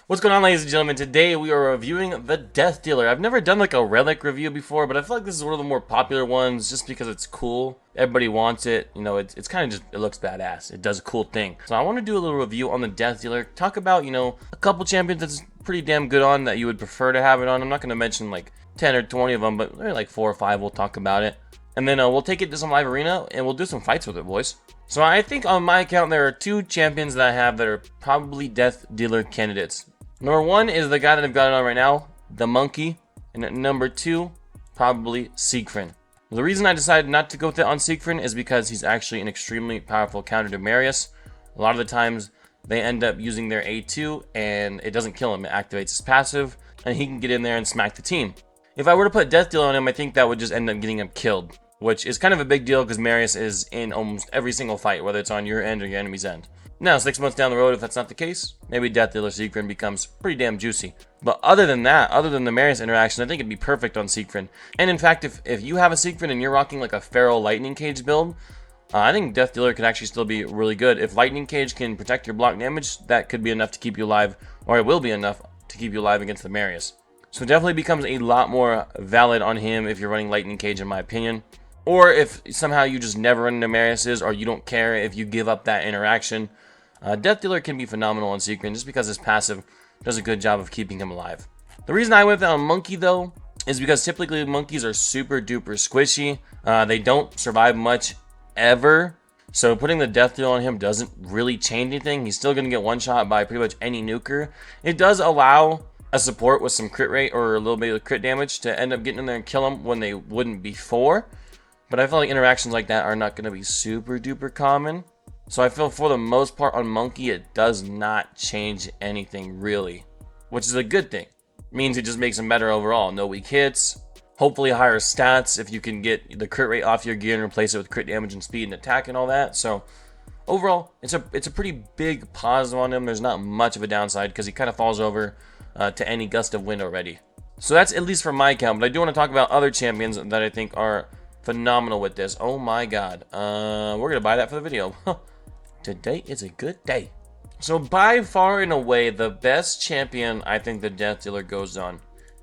What's going on, ladies and gentlemen? Today we are reviewing the Death Dealer. I've never done like a relic review before, but I feel like this is one of the more popular ones just because it's cool. Everybody wants it. You know, it's kind of just, it looks badass. It does a cool thing. So I want to do a little review on the Death Dealer. Talk about, a couple champions that's pretty damn good on that you would prefer to have it on. I'm not going to mention like 10 or 20 of them, but maybe like 4 or 5 we'll talk about it. And then we'll take it to some live arena and we'll do some fights with it, boys. So I think on my account there are 2 champions that I have that are probably Death Dealer candidates. Number 1 is the guy that I've got it on right now, the Monkey. And at number 2, probably Siegfried. The reason I decided not to go with it on Siegfried is because he's actually an extremely powerful counter to Marius. A lot of the times they end up using their A2 and it doesn't kill him. It activates his passive and he can get in there and smack the team. If I were to put Death Dealer on him, I think that would just end up getting him killed, which is kind of a big deal because Marius is in almost every single fight, whether it's on your end or your enemy's end. Now, 6 months down the road, if that's not the case, maybe Death Dealer Siegfried becomes pretty damn juicy. But other than that, other than the Marius interaction, I think it'd be perfect on Siegfried. And in fact, if you have a Siegfried and you're rocking like a Feral Lightning Cage build, I think Death Dealer could actually still be really good. If Lightning Cage can protect your block damage, that could be enough to keep you alive, or it will be enough to keep you alive against the Marius. So it definitely becomes a lot more valid on him if you're running Lightning Cage, in my opinion. Or if somehow you just never run into Marius's, or you don't care if you give up that interaction, Death Dealer can be phenomenal on Siegfried just because his passive does a good job of keeping him alive. The reason I went with that on Monkey though is because typically monkeys are super duper squishy. They don't survive much ever. So putting the Death Dealer on him doesn't really change anything. He's still going to get one shot by pretty much any nuker. It does allow a support with some crit rate or a little bit of crit damage to end up getting in there and kill him when they wouldn't before. But I feel like interactions like that are not going to be super duper common. So I feel for the most part on Monkey, it does not change anything really, which is a good thing. It means it just makes him better overall. No weak hits, hopefully higher stats if you can get the crit rate off your gear and replace it with crit damage and speed and attack and all that. So overall, it's a pretty big positive on him. There's not much of a downside because he kind of falls over to any gust of wind already. So that's at least for my account, but I do want to talk about other champions that I think are phenomenal with this. Oh my god. We're going to buy that for the video. Today is a good day. So by far and away, the best champion I think the Death Dealer goes on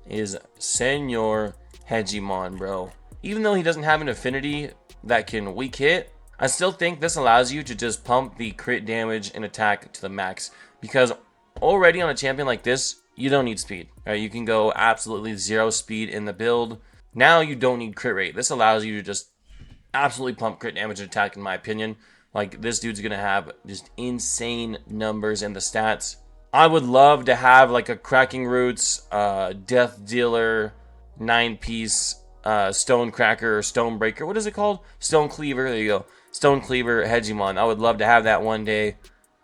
is Senor Hegemon, bro. Even though he doesn't have an affinity that can weak hit, I still think this allows you to just pump the crit damage and attack to the max. Because already on a champion like this, you don't need speed. Right? You can go absolutely 0 speed in the build. Now you don't need crit rate. This allows you to just absolutely pump crit damage and attack, in my opinion. Like, this dude's going to have just insane numbers in the stats. I would love to have, like, a Cracking Roots, Death Dealer, 9-piece, Stone Cracker, or Stone Breaker. What is it called? Stone Cleaver. There you go. Stone Cleaver, Hegemon. I would love to have that one day.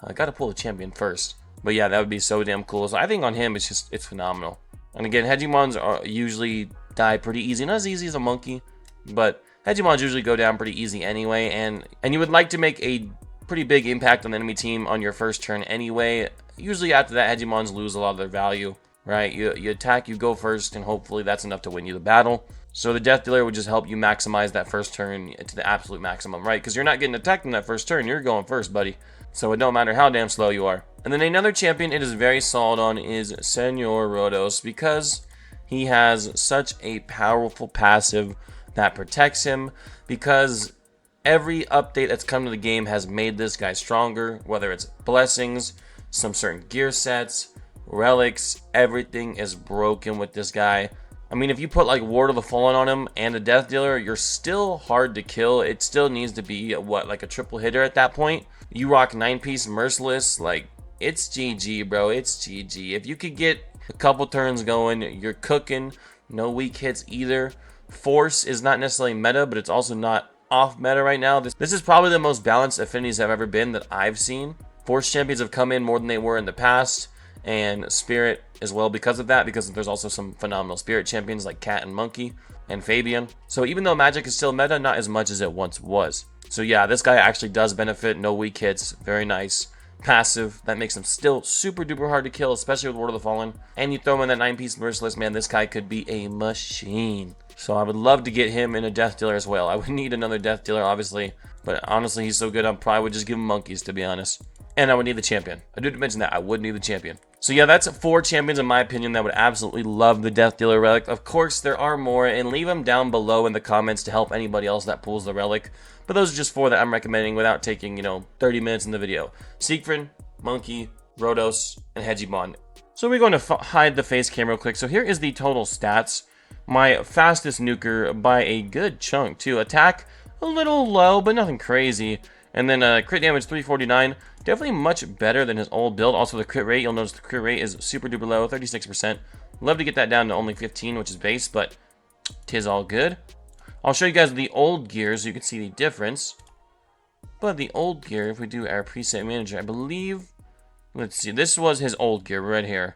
I got to pull the champion first. But, yeah, that would be so damn cool. So, I think on him, it's phenomenal. And, again, Hegemons usually die pretty easy. Not as easy as a Monkey, but Hegemons usually go down pretty easy anyway, and you would like to make a pretty big impact on the enemy team on your first turn anyway. Usually after that, Hegemons lose a lot of their value, right? You attack, you go first, and hopefully that's enough to win you the battle. So the Death Dealer would just help you maximize that first turn to the absolute maximum, right? Because you're not getting attacked in that first turn, you're going first, buddy. So it don't matter how damn slow you are. And then another champion it is very solid on is Senor Rodos, because he has such a powerful passive that protects him, because every update that's come to the game has made this guy stronger, whether it's blessings, some certain gear sets, relics, everything is broken with this guy. I mean, if you put like Ward of the Fallen on him and a Death Dealer, you're still hard to kill. It still needs to be like a triple hitter at that point. You rock 9-piece Merciless, like, it's GG, bro. It's GG. If you could get a couple turns going, you're cooking. No weak hits either. Force is not necessarily meta, but it's also not off meta right now. This is probably the most balanced affinities have ever been that I've seen. Force champions have come in more than they were in the past, and Spirit as well because of that, because there's also some phenomenal Spirit champions like Cat and Monkey and Fabian. So even though Magic is still meta, not as much as it once was. So yeah, this guy actually does benefit. No weak hits. Very nice. Passive. That makes him still super duper hard to kill, especially with Ward of the Fallen. And you throw him in that 9-piece Merciless, man, this guy could be a machine. So I would love to get him in a Death Dealer as well. I would need another Death Dealer, obviously. But honestly, he's so good, I probably would just give him monkeys, to be honest. And I would need the champion. I did mention that. I would need the champion. So yeah, that's 4 champions in my opinion that would absolutely love the Death Dealer relic. Of course, there are more, and leave them down below in the comments to help anybody else that pulls the relic. But those are just 4 that I'm recommending without taking, 30 minutes in the video. Siegfried, Monkey, Rhodos, and Hejibon. So we're going to hide the face cam real quick. So here is the total stats. My fastest nuker by a good chunk too. Attack, a little low, but nothing crazy. And then crit damage 349, definitely much better than his old build. Also the crit rate, you'll notice the crit rate is super duper low, 36%. Love to get that down to only 15, which is base, but 'tis all good. I'll show you guys the old gear so you can see the difference. But the old gear, if we do our preset manager, I believe, let's see, this was his old gear right here.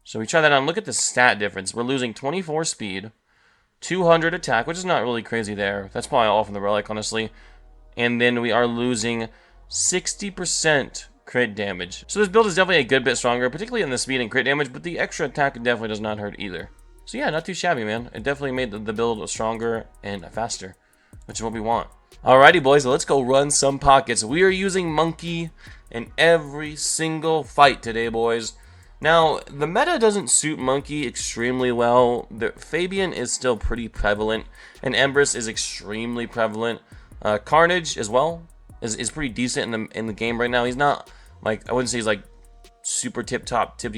So we try that on, look at the stat difference. We're losing 24 speed, 200 attack, which is not really crazy there. That's probably all from the relic, honestly. And then we are losing 60% crit damage. So this build is definitely a good bit stronger, particularly in the speed and crit damage, but the extra attack definitely does not hurt either. So yeah, not too shabby, man. It definitely made the build stronger and faster, which is what we want. Alrighty, boys, so let's go run some pockets. We are using Monkey in every single fight today, boys. Now, the meta doesn't suit Monkey extremely well. The Fabian is still pretty prevalent, and Empress is extremely prevalent. Carnage as well is pretty decent in the game right now. He's not like, I wouldn't say he's like super tippy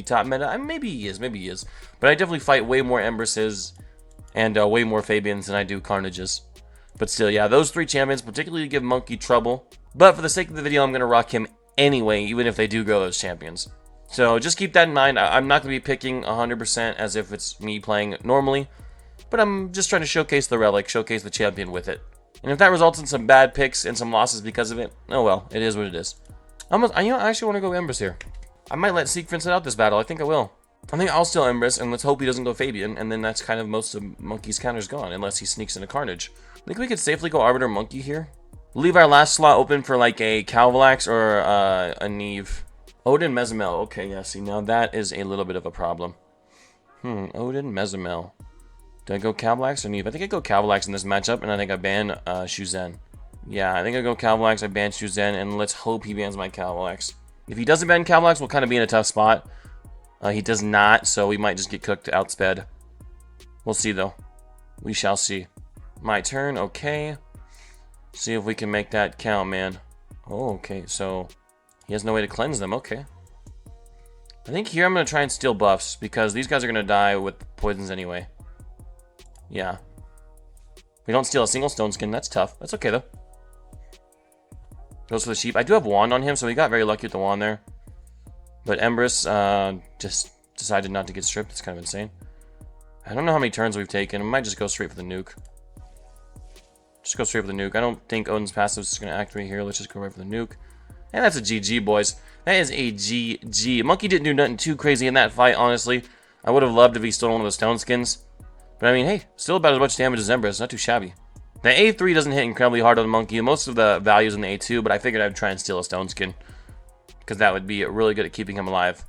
top meta. Maybe he is, but I definitely fight way more Empresses and way more Fabians than I do Carnages. But still, yeah, those 3 champions particularly give Monkey trouble. But for the sake of the video, I'm gonna rock him anyway, even if they do go those champions. So just keep that in mind. I'm not gonna be picking 100% as if it's me playing normally, but I'm just trying to showcase the relic, showcase the champion with it. And if that results in some bad picks and some losses because of it, oh well, it is what it is. I actually want to go Empress here. I might let Siegfried sit out this battle. I think I will. I think I'll still Empress, and let's hope he doesn't go Fabian, and then that's kind of most of Monkey's counters gone, unless he sneaks into Carnage. I think we could safely go Arbiter Monkey here. Leave our last slot open for like a Calvalax or a Neve. Odin Mezimel. Okay, yeah, see, now that is a little bit of a problem. Odin Mezimel. Do I go Calvalax or Neve? I think I go Calvalax in this matchup, and I think I ban Shuzen. Yeah, I think I go Calvalax, I ban Shuzen, and let's hope he bans my Calvalax. If he doesn't ban Calvalax, we'll kind of be in a tough spot. He does not, so we might just get cooked outsped. We'll see, though. We shall see. My turn, okay. See if we can make that count, man. Oh, okay, so he has no way to cleanse them, okay. I think here I'm going to try and steal buffs, because these guys are going to die with poisons anyway. Yeah. We don't steal a single stone skin. That's tough. That's okay, though. Goes for the sheep. I do have wand on him, so we got very lucky with the wand there. But Empress just decided not to get stripped. It's kind of insane. I don't know how many turns we've taken. I might just go straight for the nuke. Just go straight for the nuke. I don't think Odin's passive is going to activate here. Let's just go right for the nuke. And that's a GG, boys. That is a GG. Monkey didn't do nothing too crazy in that fight, honestly. I would have loved if he stole one of the stone skins. But I mean, hey, still about as much damage as Empress. Not too shabby. The A3 doesn't hit incredibly hard on the Monkey. Most of the values in the A2, but I figured I'd try and steal a stone skin, because that would be really good at keeping him alive.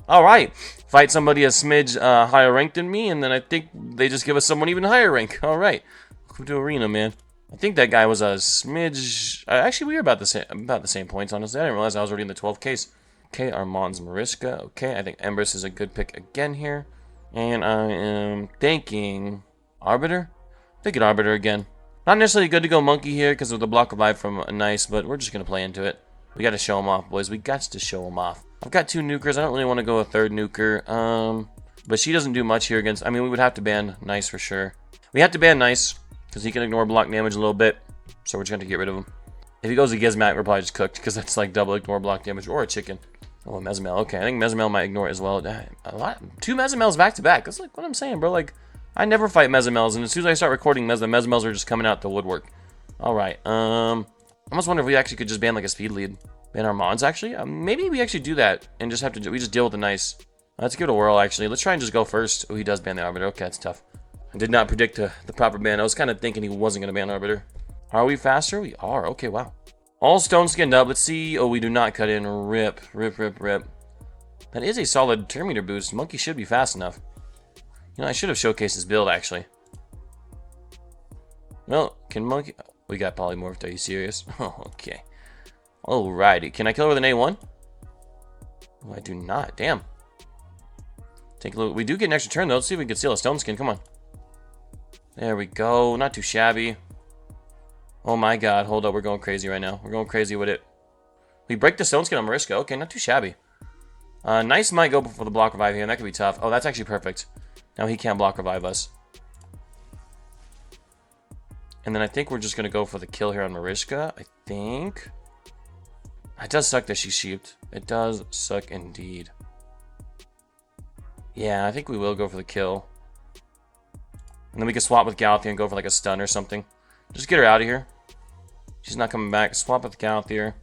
Alright, fight somebody a smidge higher ranked than me, and then I think they just give us someone even higher rank. Alright, welcome to Arena, man. I think that guy was a smidge... Actually, we were about the same points, honestly. I didn't realize I was already in the 12Ks. Okay, Armand's Mariska. Okay, I think Empress is a good pick again here. And I am thinking... Arbiter? Thinking Arbiter again. Not necessarily good to go Monkey here because of the block of life from Nice, but we're just going to play into it. We got to show him off, boys. We got to show him off. I've got 2 nukers. I don't really want to go a 3rd nuker. But she doesn't do much here against... I mean, we would have to ban Nice for sure. We have to ban Nice because he can ignore block damage a little bit. So we're just going to get rid of him. If he goes to Gizmat, we're probably just cooked because that's like double ignore block damage or a chicken. Oh, Mezimel. Okay, I think Mezimel might ignore it as well. 2 Mezimels back to back. That's like what I'm saying, bro. Like, I never fight Mezimels, and as soon as I start recording Mezimels are just coming out the woodwork. Alright, I almost wonder if we actually could just ban like a speed lead. Ban our mods, actually? Maybe we actually do that and just have to... We just deal with the Nice. Let's give it a whirl, actually. Let's try and just go first. Oh, he does ban the Arbiter. Okay, that's tough. I did not predict the proper ban. I was kind of thinking he wasn't going to ban Arbiter. Are we faster? We are. Okay, wow. All stone skinned up. Let's see. Oh, we do not cut in. Rip, rip, rip, rip. That is a solid turn meter boost. Monkey should be fast enough. You know, I should have showcased his build, actually. Well, can Monkey... Oh, we got polymorphed. Are you serious? Oh, okay. Alrighty. Can I kill her with an A1? Oh, I do not. Damn. Take a look. We do get an extra turn, though. Let's see if we can steal a stone skin. Come on. There we go. Not too shabby. Oh my god. Hold up. We're going crazy right now. We're going crazy with it. We break the stone skin on Mariska. Okay, not too shabby. Nice might go before the block revive here, and that could be tough. Oh, that's actually perfect. Now he can't block revive us. And then I think we're just going to go for the kill here on Mariska. I think. It does suck that she's sheeped. It does suck indeed. Yeah, I think we will go for the kill. And then we can swap with Galthier and go for like a stun or something. Just get her out of here. She's not coming back. Swap with Galthier.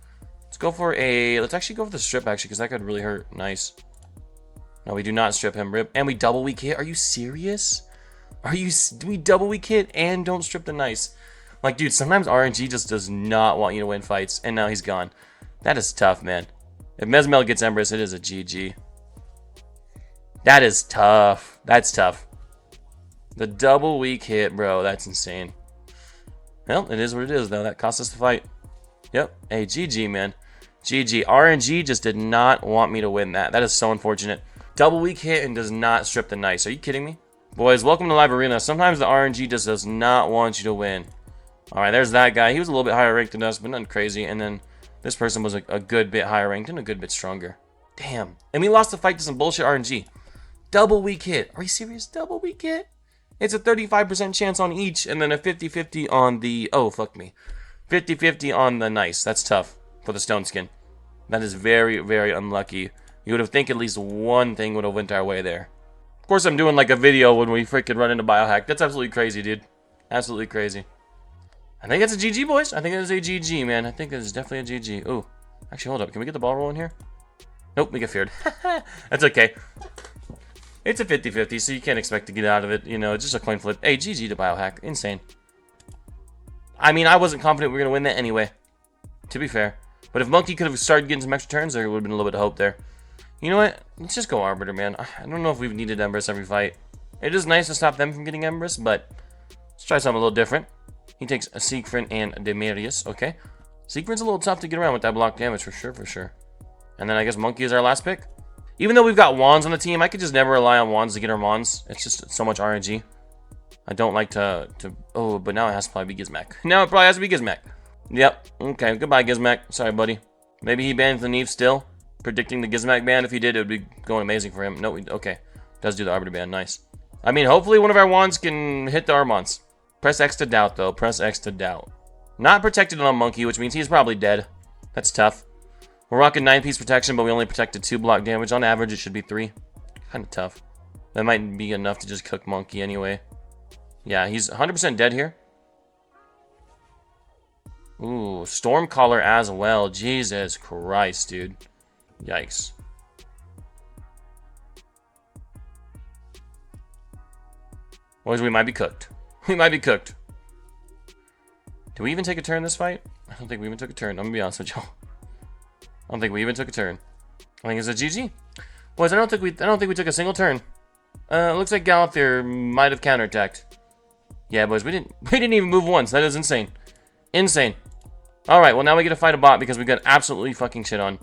Let's go for a... Let's actually go for the strip, actually, because that could really hurt. Nice. No, we do not strip him. Rip. And we double weak hit. Are you serious? Do we double weak hit and don't strip the nice? Like, dude, sometimes RNG just does not want you to win fights. And now he's gone. That is tough, man. If Mesmel gets Empress, it is a GG. That is tough. That's tough. The double weak hit, bro. That's insane. Well, it is what it is, though. That cost us the fight. Yep. Hey, GG, man. GG. RNG just did not want me to win that. That is so unfortunate. Double weak hit and does not strip the nice. Are you kidding me? Boys, welcome to Live Arena. Sometimes the RNG just does not want you to win. Alright, there's that guy. He was a little bit higher ranked than us, but nothing crazy. And then this person was a good bit higher ranked and a good bit stronger. Damn. And we lost the fight to some bullshit RNG. Double weak hit. Are you serious? Double weak hit? It's a 35% chance on each, and then a 50-50 on the... Oh, fuck me. 50-50 on the nice. That's tough for the stone skin. That is very, very unlucky. You would have think at least one thing would have went our way there. Of course, I'm doing like a video when we freaking run into biohack. That's absolutely crazy, dude. Absolutely crazy. I think that's a GG, boys. I think that is a GG, man. I think that is definitely a GG. Ooh. Actually, hold up. Can we get the ball rolling here? Nope, we get feared. That's okay. It's a 50-50, so you can't expect to get out of it. You know, it's just a coin flip. Hey, GG to biohack. Insane. I mean, I wasn't confident we were going to win that anyway. To be fair. But if Monkey could have started getting some extra turns, there would have been a little bit of hope there. You know what? Let's just go Arbiter, man. I don't know if we've needed Empress every fight. It is nice to stop them from getting Empress, but let's try something a little different. He takes a Siegfried and Demarius. Okay. Siegfried's a little tough to get around with that block damage, for sure, for sure. And then I guess Monkey is our last pick. Even though we've got wands on the team, I could just never rely on wands to get our wands. It's just so much RNG. I don't like to... Oh, but now it has to probably be Gizmak. Now it probably has to be Gizmak. Yep. Okay, goodbye, Gizmak. Sorry, buddy. Maybe he bans the Neve still. Predicting the Gizmak ban. If he did, it would be going amazing for him. No, okay. Does do the Arbiter ban. Nice. I mean, hopefully one of our wands can hit the Armons. Press X to doubt, though. Press X to doubt. Not protected on Monkey, which means he's probably dead. That's tough. We're rocking 9-piece protection, but we only protected 2 block damage. On average, it should be 3. Kind of tough. That might be enough to just cook Monkey anyway. Yeah, he's 100% dead here. Ooh, Stormcaller as well. Jesus Christ, dude. Yikes. Boys, we might be cooked. We might be cooked. Did we even take a turn this fight? I don't think we even took a turn. I'm gonna be honest with y'all. I don't think we even took a turn. I think it's a GG. Boys, I don't think we took a single turn. Looks like Galthier might have counterattacked. Yeah, boys, we didn't even move once. That is insane. Insane. Alright, well now we get to fight a bot because we got absolutely fucking shit on.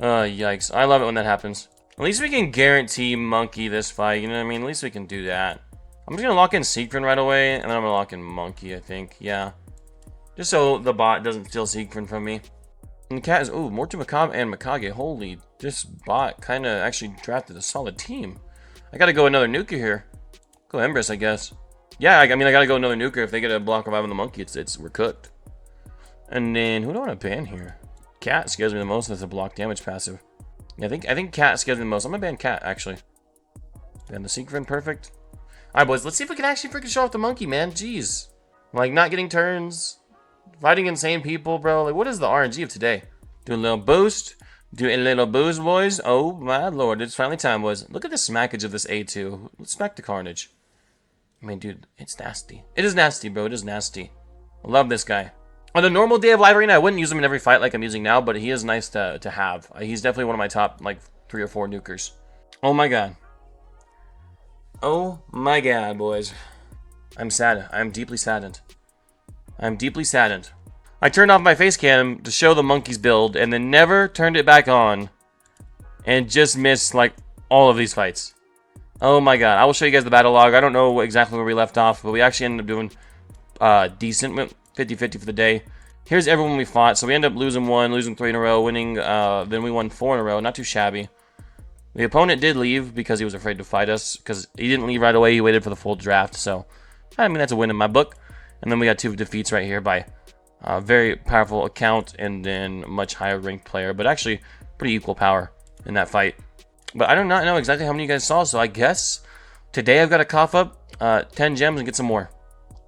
Yikes. I love it when that happens. At least we can guarantee Monkey this fight, you know what I mean? At least we can do that. I'm just gonna lock in Siegfried right away, and then I'm gonna lock in Monkey, I think. Yeah. Just so the bot doesn't steal Siegfried from me. And the cat is, ooh, Mortu Macabre and Mikage. Holy, this bot kind of actually drafted a solid team. I gotta go another nuker here. Go Empress, I guess. Yeah, I mean, I gotta go another nuker. If they get a block revive on the Monkey, we're cooked. And then, who do I want to ban here? Cat scares me the most with the block damage passive. Yeah, I think Cat scares me the most. I'm gonna ban Cat, actually. Ban the Siegfried, perfect. Alright, boys, let's see if we can actually freaking show off the Monkey, man. Jeez. Like, not getting turns. Fighting insane people, bro. Like, what is the RNG of today? Do a little boost. Do a little boost, boys. Oh, my lord. It's finally time, boys. Look at the smackage of this A2. Let's smack the carnage. I mean, dude, it's nasty. It is nasty, bro. It is nasty. I love this guy. On a normal day of Live Arena, I wouldn't use him in every fight like I'm using now, but he is nice to have. He's definitely one of my top, like, 3 or 4 nukers. Oh, my God. Oh, my God, boys. I'm sad. I'm deeply saddened. I'm deeply saddened. I turned off my face cam to show the Monkey's build, and then never turned it back on, and just missed, like, all of these fights. Oh my god, I will show you guys the battle log. I don't know exactly where we left off, but we actually ended up doing decent. Went 50-50 for the day. Here's everyone we fought. So we ended up losing 1, losing 3 in a row, winning, then we won 4 in a row. Not too shabby. The opponent did leave because he was afraid to fight us, because he didn't leave right away. He waited for the full draft, so I mean, that's a win in my book. And then we got 2 defeats right here by a very powerful account and then much higher ranked player, but actually pretty equal power in that fight. But I do not know exactly how many you guys saw, so I guess today I've got to cough up 10 gems and get some more.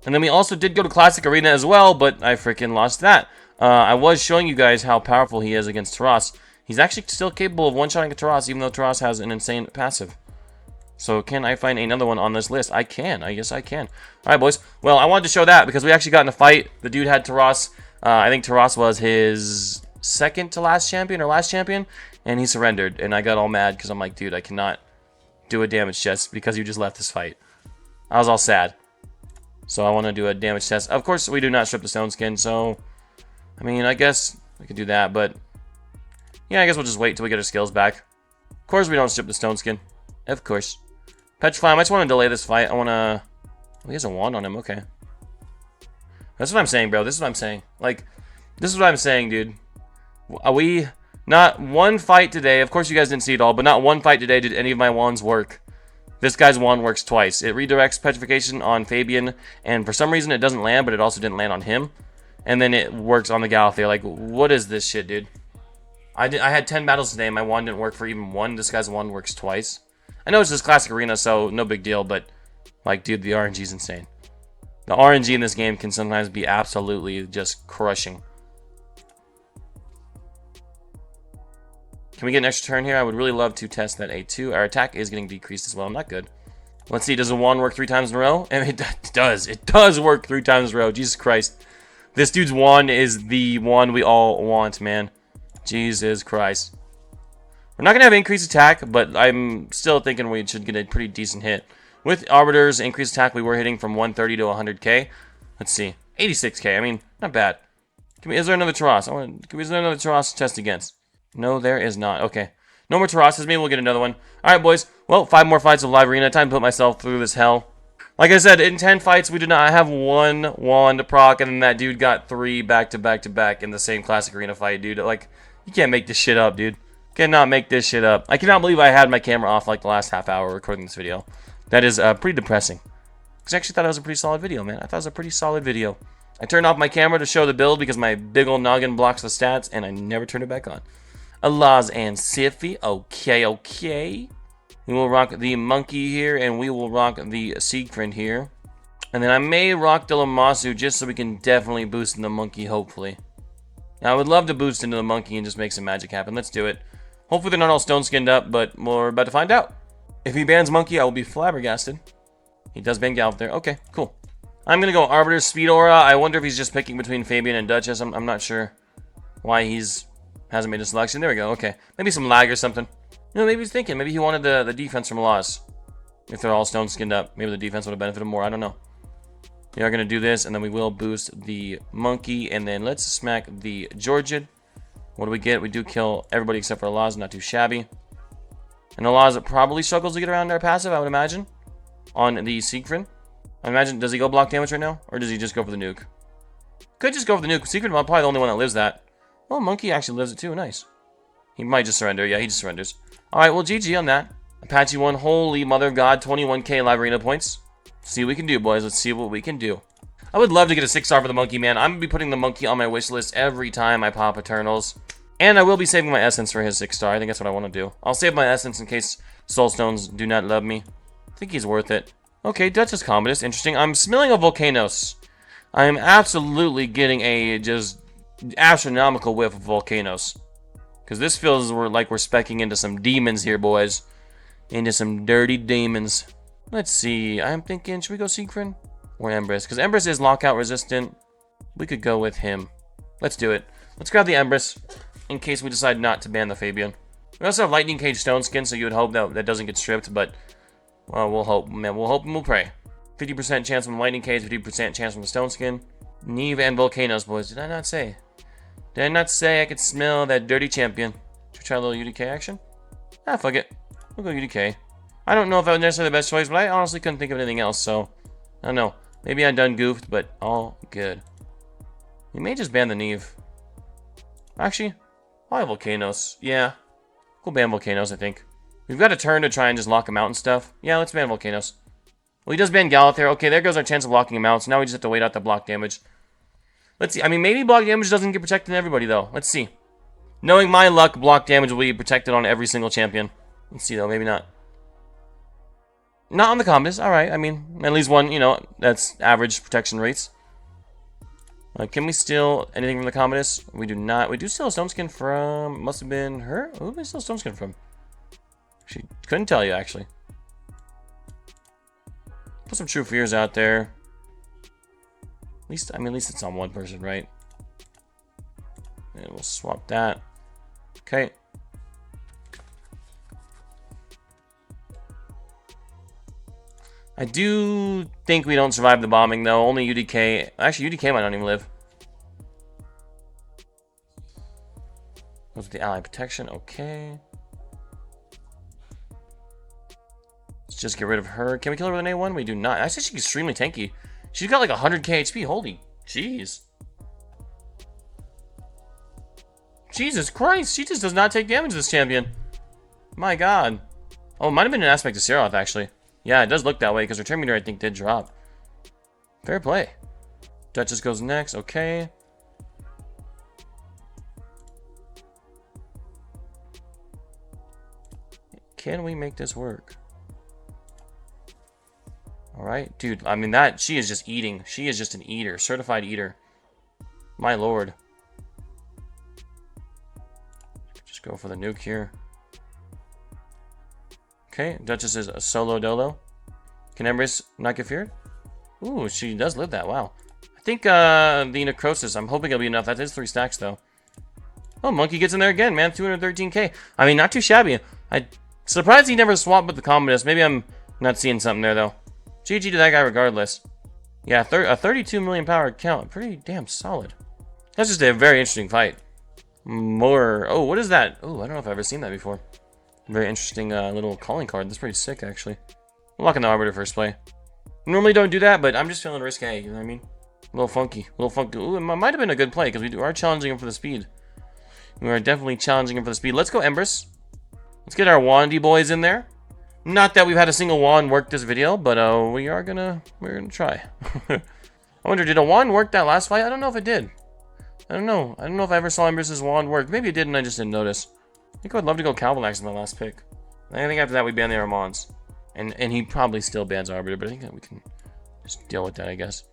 And then we also did go to Classic Arena as well, but I freaking lost that. I was showing you guys how powerful he is against Taras. He's actually still capable of one-shotting a Taras, even though Taras has an insane passive. So can I find another one on this list? I can. I guess I can. All right, boys. Well, I wanted to show that because we actually got in a fight. The dude had Taras. I think Taras was his second to last champion or last champion, and he surrendered. And I got all mad because I'm like, dude, I cannot do a damage test because you just left this fight. I was all sad. So I want to do a damage test. Of course, we do not strip the stone skin, so I mean, I guess we could do that, but yeah, I guess we'll just wait till we get our skills back. Of course, we don't strip the stone skin. Of course. Petrify, I just want to delay this fight. I want to... Oh, he has a wand on him. Okay. That's what I'm saying, bro. This is what I'm saying. Like, this is what I'm saying, dude. We... Not one fight today. Of course, you guys didn't see it all, but not one fight today did any of my wands work. This guy's wand works twice. It redirects Petrification on Fabian, and for some reason it doesn't land, but it also didn't land on him. And then it works on the Galathea. Like, what is this shit, dude? I had 10 battles today, and my wand didn't work for even one. This guy's wand works twice. I know it's just Classic Arena, so no big deal, but, like, dude, the RNG is insane. The RNG in this game can sometimes be absolutely just crushing. Can we get an extra turn here? I would really love to test that A2. Our attack is getting decreased as well. Not good. Let's see. Does the wand work 3 times in a row? And it does. It does work 3 times in a row. Jesus Christ. This dude's wand is the wand we all want, man. Jesus Christ. We're not going to have increased attack, but I'm still thinking we should get a pretty decent hit. With Arbiter's increased attack, we were hitting from 130 to 100k. Let's see. 86k. I mean, not bad. Is there another Taras? Is there another Taras to test against? No, there is not. Okay. No more Tarasas. Maybe we'll get another one. Alright, boys. Well, 5 more fights of Live Arena. Time to put myself through this hell. Like I said, in 10 fights, we did not have 1 wand to proc, and then that dude got 3 back-to-back-to-back in the same Classic Arena fight, dude. Like, you can't make this shit up, dude. Cannot make this shit up. I cannot believe I had my camera off like the last half hour recording this video. That is pretty depressing. Because I actually thought it was a pretty solid video, man. I thought it was a pretty solid video. I turned off my camera to show the build because my big old noggin blocks the stats, and I never turned it back on. Alaz and Siffy. Okay, okay. We will rock the monkey here, and we will rock the Siegfried here. And then I may rock the Lamasu just so we can definitely boost in the monkey, hopefully. Now, I would love to boost into the monkey and just make some magic happen. Let's do it. Hopefully they're not all stone skinned up, but we're about to find out. If he bans monkey, I will be flabbergasted. He does ban Gallup there. Okay, cool. I'm going to go Arbiter's Speed Aura. I wonder if he's just picking between Fabian and Duchess. I'm not sure why hasn't made a selection. There we go. Okay. Maybe some lag or something. You know, maybe he's thinking. Maybe he wanted the defense from Laws. If they're all stone skinned up, maybe the defense would have benefited more. I don't know. We are going to do this, and then we will boost the monkey, and then let's smack the Georgian. What do we get? We do kill everybody except for Alaz. Not too shabby. And Alaz probably struggles to get around our passive, I would imagine, on the Siegfried. I imagine, does he go block damage right now? Or does he just go for the nuke? Could just go for the nuke. Siegfried is probably the only one that lives that. Oh, monkey actually lives it too. Nice. He might just surrender. Yeah, he just surrenders. Alright, well, GG on that. Apache 1, holy mother of God, 21k live arena points. See what we can do, boys. Let's see what we can do. I would love to get a 6-star for the monkey, man. I'm going to be putting the monkey on my wish list every time I pop Eternals. And I will be saving my essence for his 6-star. I think that's what I want to do. I'll save my essence in case Soulstones do not love me. I think he's worth it. Okay, Duchess Commodus. Interesting. I'm smelling a Volcanoes. I am absolutely getting a just astronomical whiff of Volcanoes. Because this feels like we're specking into some demons here, boys. Into some dirty demons. Let's see. I'm thinking, should we go Siegfried? Or Empress? Because Empress is lockout resistant. We could go with him. Let's do it. Let's grab the Empress. In case we decide not to ban the Fabian. We also have Lightning Cage Stone Skin, so you would hope that doesn't get stripped, but well, we'll hope, man. We'll hope and we'll pray. 50% chance from Lightning Cage, 50% chance from the Stone Skin. Neve and Volcanoes, boys. Did I not say? Did I not say I could smell that dirty champion? Should we try a little UDK action? Ah, fuck it. We'll go UDK. I don't know if that was necessarily the best choice, but I honestly couldn't think of anything else, so I don't know. Maybe I done goofed, but all good. We may just ban the Neve. Actually, why volcanoes? Yeah, we'll ban volcanoes, I think. We've got a turn to try and just lock him out and stuff. Yeah, let's ban volcanoes. Well, he does ban Galathir. Okay, there goes our chance of locking him out, so now we just have to wait out the block damage. Let's see. I mean, maybe block damage doesn't get protected on everybody, though. Let's see. Knowing my luck, block damage will be protected on every single champion. Let's see, though. Maybe not. Not on the Commodus. Alright, I mean, at least one, you know, that's average protection rates. Can we steal anything from the Commodus? We do not. We do steal a stone skin from... Must have been her? Who did we steal a stone skin from? She couldn't tell you, actually. Put some True Fears out there. At least, I mean, at least it's on one person, right? And we'll swap that. Okay. I do think we don't survive the bombing, though. Only UDK. Actually, UDK might not even live. Goes with the ally protection. Okay. Let's just get rid of her. Can we kill her with an A1? We do not. I say she's extremely tanky. She's got like 100k HP. Holy jeez. Jesus Christ. She just does not take damage, this champion. My god. Oh, it might have been an aspect of Seroth, actually. Yeah, it does look that way, because her turn meter, I think, did drop. Fair play. Duchess goes next. Okay. Can we make this work? Alright, dude, I mean that, she is just eating. She is just an eater, certified eater. My lord. Just go for the nuke here. Okay, Duchess is a solo dolo. Can Empress not get feared? Ooh, she does live that, wow. I think the Necrosis, I'm hoping it'll be enough. That is 3 stacks though. Oh, Monkey gets in there again, man, 213k. I mean, not too shabby. I'm surprised he never swapped with the Commodus. Maybe I'm not seeing something there though. GG to that guy regardless. Yeah, a 32 million power account. Pretty damn solid. That's just a very interesting fight. More... Oh, what is that? Oh, I don't know if I've ever seen that before. Very interesting little calling card. That's pretty sick, actually. I'm locking the Arbiter first play. Normally don't do that, but I'm just feeling risque. You know what I mean? A little funky. A little funky. Ooh, it might have been a good play, because we are challenging him for the speed. We are definitely challenging him for the speed. Let's go Empress. Let's get our Wandy boys in there. Not that we've had a single wand work this video, but we're gonna try. I wonder, did a wand work that last fight? I don't know if it did. I don't know. I don't know if I ever saw Empress's wand work. Maybe it did and I just didn't notice. I think I would love to go Calvinax in my last pick. I think after that we ban the Armands. And he probably still bans Arbiter, but I think that we can just deal with that, I guess.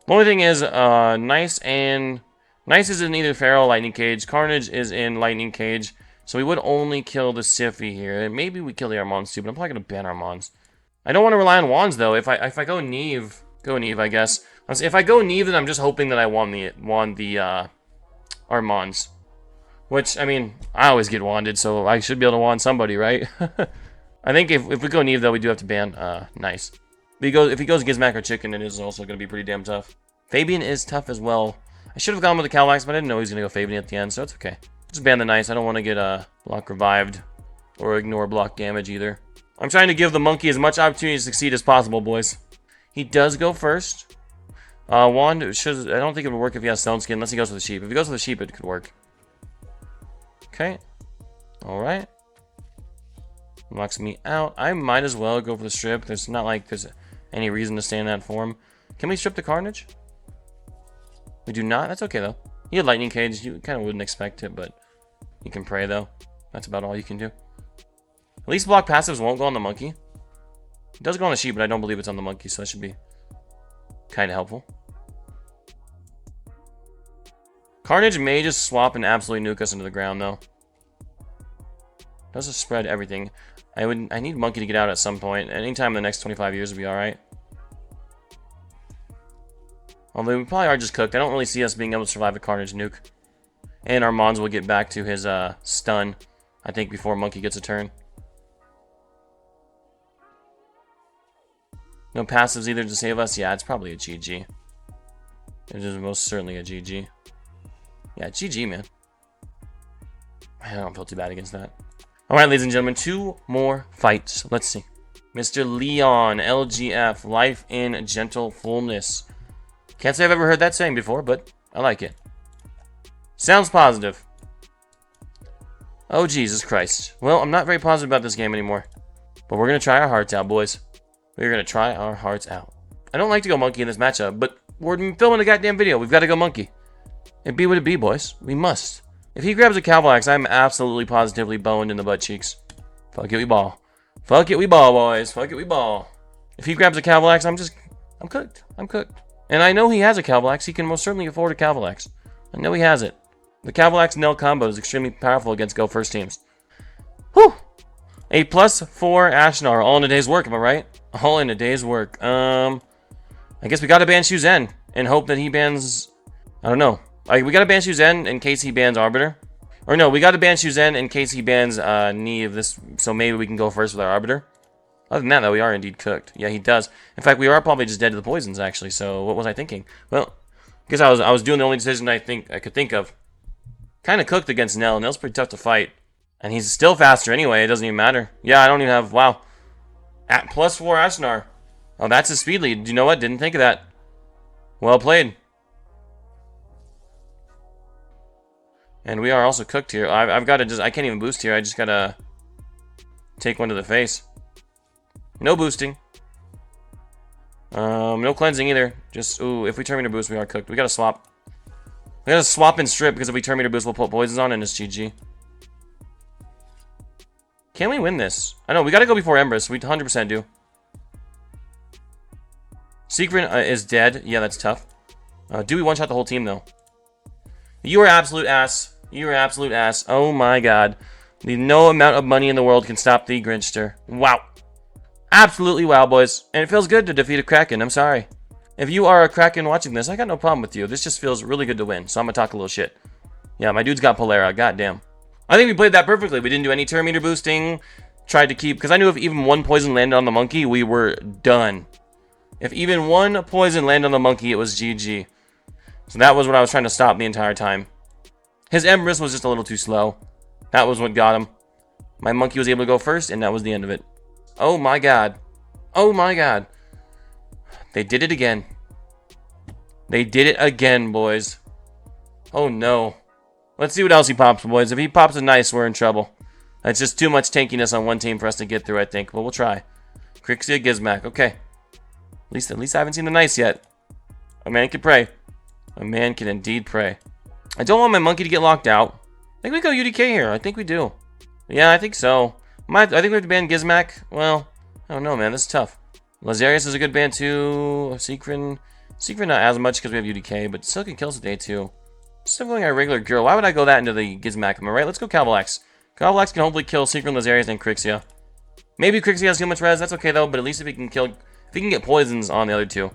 The only thing is, Nice is in either Feral or Lightning Cage. Carnage is in Lightning Cage. So we would only kill the Siphi here. And maybe we kill the Armands too, but I'm probably going to ban Armands. I don't want to rely on wands though. If I go Neve, I guess. If I go Neve, then I'm just hoping that I won the Armands. Which, I mean, I always get wanded, so I should be able to wand somebody, right? I think if we go Neve though, we do have to ban Nice. If he goes Gizmac or Chicken, it is also going to be pretty damn tough. Fabian is tough as well. I should have gone with the Calvax, but I didn't know he was going to go Fabian at the end, so it's okay. Just ban the Nice. I don't want to get block revived or ignore block damage either. I'm trying to give the monkey as much opportunity to succeed as possible, boys. He does go first. Wand, I don't think it would work if he has Stone Skin, unless he goes with the Sheep. If he goes with the Sheep, it could work. Okay. Alright. Knocks me out. I might as well go for the strip. There's not like there's any reason to stay in that form. Can we strip the Carnage? We do not? That's okay, though. He had Lightning Cage. You kind of wouldn't expect it, but you can pray, though. That's about all you can do. At least block passives won't go on the monkey. It does go on the sheep, but I don't believe it's on the monkey, so that should be kind of helpful. Carnage may just swap and absolutely nuke us into the ground, though. Does spread everything. I need monkey to get out at some point. Anytime in the next 25 years would be alright. Although we probably are just cooked. I don't really see us being able to survive a Carnage nuke. And our Mons will get back to his stun, I think, before monkey gets a turn. No passives either to save us? Yeah, it's probably a GG. It is most certainly a GG. Yeah, GG, man. I don't feel too bad against that. Alright, ladies and gentlemen, 2 more fights. Let's see. Mr. Leon, LGF, Life in Gentle Fullness. Can't say I've ever heard that saying before, but I like it. Sounds positive. Oh, Jesus Christ. Well, I'm not very positive about this game anymore. But we're going to try our hearts out, boys. We're going to try our hearts out. I don't like to go monkey in this matchup, but we're filming a goddamn video. We've got to go monkey. It be what it be, boys. We must. If he grabs a cowboy axe, I'm absolutely positively boned in the butt cheeks. Fuck it, we ball. Fuck it, we ball, boys. Fuck it, we ball. If he grabs a cowboy axe, I'm cooked. I'm cooked. And I know he has a cowboy axe. He can most certainly afford a cowboy axe. I know he has it. The cowboy axe Nell combo is extremely powerful against Go First teams. Whew! A +4 Ashnar, all in a day's work, am I right? All in a day's work. I guess we gotta ban Shu Zen and hope that he bans... I don't know. We gotta ban Shu Zen in case he bans Arbiter. Or no, we gotta ban Shu Zen in case he bans Neve, this, so maybe we can go first with our Arbiter. Other than that, though, we are indeed cooked. Yeah, he does. In fact, we are probably just dead to the poisons, actually, so what was I thinking? Well, I guess I was doing the only decision I could think of. Kind of cooked against Nell. Nell's pretty tough to fight. And he's still faster anyway, it doesn't even matter. Yeah, I don't even have, wow. At +4 Ashnar. Oh, that's his speed lead. You know what? Didn't think of that. Well played. And we are also cooked here. I've got to just... I can't even boost here. I just got to take one to the face. No boosting. No cleansing either. Just... Ooh, if we turn meter boost, we are cooked. We got to swap. We got to swap and strip, because if we turn meter boost, we'll put poisons on, and it's GG. Can we win this? I know, we got to go before Empress. We 100% do. Secret is dead. Yeah, that's tough. Do we one-shot the whole team, though? You are absolute ass. You are absolute ass. Oh my god. No amount of money in the world can stop the Grinchster. Wow. Absolutely wow, boys. And it feels good to defeat a Kraken. I'm sorry. If you are a Kraken watching this, I got no problem with you. This just feels really good to win. So I'm going to talk a little shit. Yeah, my dude's got Polera. Goddamn. I think we played that perfectly. We didn't do any turn meter boosting. Tried to keep... Because I knew if even one poison landed on the monkey, we were done. If even one poison landed on the monkey, it was GG. So that was what I was trying to stop the entire time. His Empress was just a little too slow. That was what got him. My monkey was able to go first, and that was the end of it. Oh my god. Oh my god. They did it again. They did it again, boys. Oh no. Let's see what else he pops, boys. If he pops a nice, we're in trouble. That's just too much tankiness on one team for us to get through, I think. But we'll try. Crixia Gizmac. Okay. At least I haven't seen the nice yet. A man can pray. A man can indeed pray. I don't want my monkey to get locked out. I think we go UDK here. I think we do. Yeah, I think so. I think we have to ban Gizmac. Well, I don't know, man. This is tough. Lazarius is a good ban too. Secrin not as much because we have UDK, but still can kill us today too. Still going our regular girl. Why would I go that into the Gizmac? Am I right? Let's go Cavalax. Cavalax can hopefully kill Secrin, Lazarius, and Crixia. Maybe Crixia has too much res. That's okay though. But at least if he can get poisons on the other two,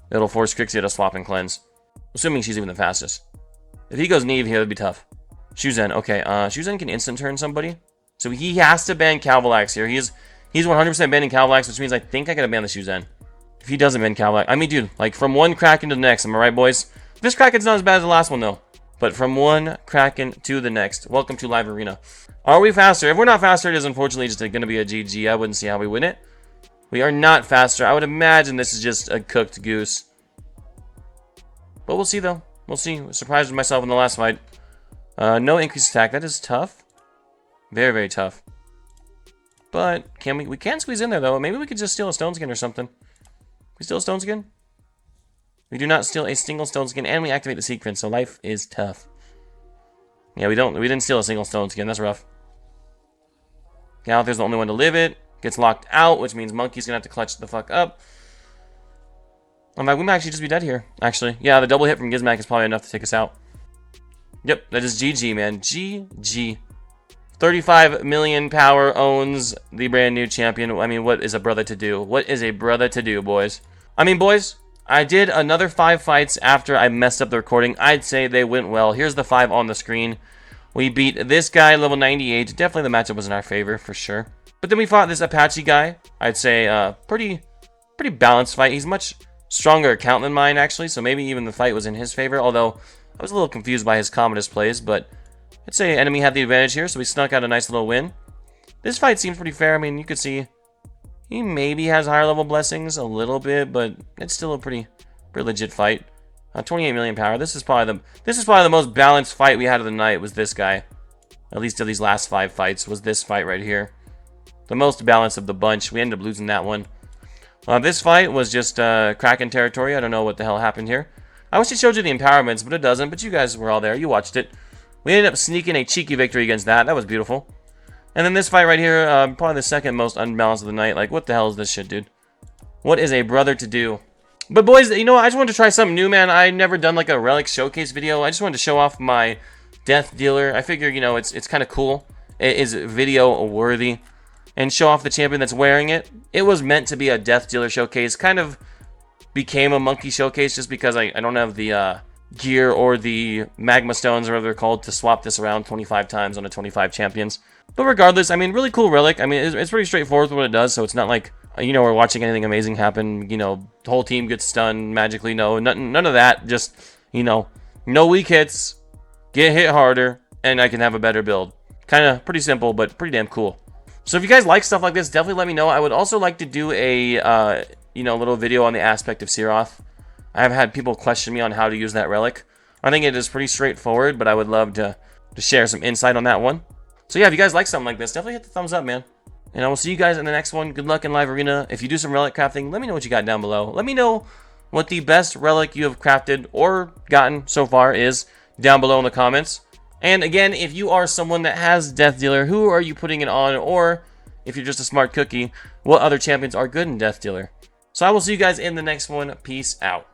it'll force Crixia to swap and cleanse. Assuming she's even the fastest. If he goes Neve here, that'd be tough. Shu Zen. Okay, Shu Zen can instant turn somebody. So he has to ban Cavalax here. He's 100% banning Cavalax, which means I think I gotta ban the Shu Zen. If he doesn't ban Cavalax. I mean, dude, like from one Kraken to the next. Am I right, boys? This Kraken's not as bad as the last one, though. But from one Kraken to the next. Welcome to Live Arena. Are we faster? If we're not faster, it is unfortunately just going to be a GG. I wouldn't see how we win it. We are not faster. I would imagine this is just a cooked goose. But we'll see, though. We'll see. I surprised myself in the last fight. No increased attack. That is tough. Very, very tough. But we can squeeze in there, though. Maybe we could just steal a stone skin or something. We steal a stone skin? We do not steal a single stone skin, and we activate the secret, so life is tough. Yeah, we didn't steal a single stone skin. That's rough. Galathir's the only one to live it. Gets locked out, which means Monkey's gonna have to clutch the fuck up. In fact, we might actually just be dead here. Actually, yeah, the double hit from Gizmac is probably enough to take us out. Yep, that is GG, man. GG. 35 million power owns the brand new champion. I mean, what is a brother to do? What is a brother to do, boys? I mean, boys, I did another 5 fights after I messed up the recording. I'd say they went well. Here's the 5 on the screen. We beat this guy, level 98. Definitely the matchup was in our favor, for sure. But then we fought this Apache guy. I'd say pretty balanced fight. He's much stronger account than mine, actually, so maybe even the fight was in his favor, although I was a little confused by his Commodus plays, but I'd say enemy had the advantage here, so we snuck out a nice little win. This fight seems pretty fair. I mean, you could see He maybe has higher level blessings a little bit, but it's still a pretty legit fight. 28 million power. This is probably the most balanced fight we had of the night. Was this guy? At least of these last 5 fights, was this fight right here. The most balanced of the bunch. We ended up losing that one. This fight was just Kraken territory. I don't know what the hell happened here. I wish it showed you the empowerments, but it doesn't. But you guys were all there. You watched it. We ended up sneaking a cheeky victory against that. That was beautiful. And then this fight right here, probably the second most unbalanced of the night. Like, what the hell is this shit, dude? What is a brother to do? But boys, you know what? I just wanted to try something new, man. I've never done like a relic showcase video. I just wanted to show off my death dealer. I figure, you know, it's kind of cool. It is video worthy. And show off the champion that's wearing it. It was meant to be a death dealer showcase. Kind of became a monkey showcase just because I don't have the gear or the magma stones or whatever they're called to swap this around 25 times on a 25 champions. But regardless, I mean, really cool relic. I mean, it's pretty straightforward with what it does, so it's not like, you know, we're watching anything amazing happen. You know, the whole team gets stunned magically. No, none of that. Just, you know, no weak hits, get hit harder, and I can have a better build. Kind of pretty simple, but pretty damn cool. So if you guys like stuff like this, definitely let me know. I would also like to do a, you know, little video on the aspect of Siroth. I have had people question me on how to use that relic. I think it is pretty straightforward, but I would love to share some insight on that one. So yeah, if you guys like something like this, definitely hit the thumbs up, man. And I will see you guys in the next one. Good luck in Live Arena. If you do some relic crafting, let me know what you got down below. Let me know what the best relic you have crafted or gotten so far is down below in the comments. And again, if you are someone that has Death Dealer, who are you putting it on? Or if you're just a smart cookie, what other champions are good in Death Dealer? So I will see you guys in the next one. Peace out.